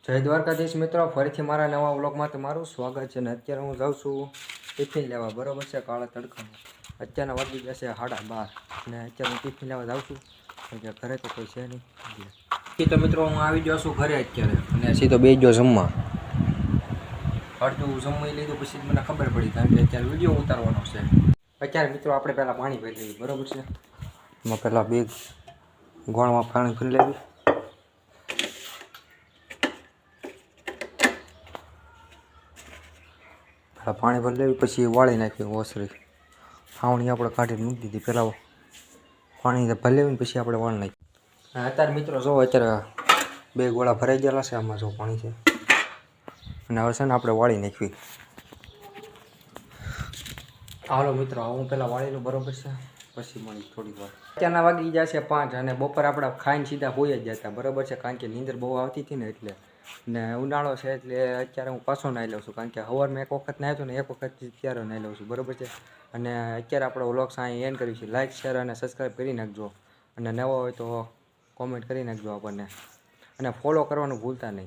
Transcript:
જય દ્વારકાધીશ મિત્રો, ફરીથી મારા નવા વ્લોગમાં તમારું સ્વાગત છે. ને અત્યારે હું જાઉં છું ટિફિન લેવા, બરાબર છે, કાળા તડકામાં. અત્યારના વાગી જશે 12:30 ને અત્યારે હું ટિફિન લેવા જાઉં છું કારણ કે ઘરે તો કોઈ છે નહીં. તો મિત્રો હું આવી ગયો છું ઘરે અત્યારે અને સીધો બેસી ગયો જમવા. અડધું જમવા લીધું પછી મને ખબર પડી કારણ કે અત્યારે વિડીયો ઉતારવાનો છે. અત્યારે મિત્રો આપણે પહેલાં પાણી ભરી લઈએ, બરાબર છે. એમાં પહેલાં બે ગોળમાં પાણી ભરી લેવી. પાણી ભરી લેવી પછી વાળી નાખવી ઓસરી. ખાવણી આપણે કાઢીને મૂકી દીધી, પહેલાં પાણી ભરી લેવી પછી આપણે વાળી નાખી. અત્યારે મિત્રો જો અત્યારે બે ગોળા ભરાઈ ગયેલા છે, આમાં જો પાણી છે અને હવે છે ને આપણે વાળી નાખવી. હાલો મિત્રો, હું પહેલાં વાળી લઉં, બરાબર છે, પછી મળી થોડીક વાર. અત્યારના વાગી જશે 5 અને બપોર આપણે ખાઈને સીધા હોઈ જ જતા, બરાબર છે, કારણ કે નીંદર બહુ આવતી હતી ને એટલે. ને ઉનાળો છે એટલે અત્યારે હું પાછો નાહી લઉં છું કારણ કે સવારમાં એક વખત નાહ્યો હતો ને એક વખત ત્યારે નાહી લઉં છું, બરાબર છે. અને અત્યારે આપણો વ્લોગ અહીં એન્ડ કર્યું છે. લાઇક, શેર અને સબસ્ક્રાઈબ કરી નાખજો અને નવો હોય તો કોમેન્ટ કરી નાખજો આપણને અને ફોલો કરવાનું ભૂલતા નહીં.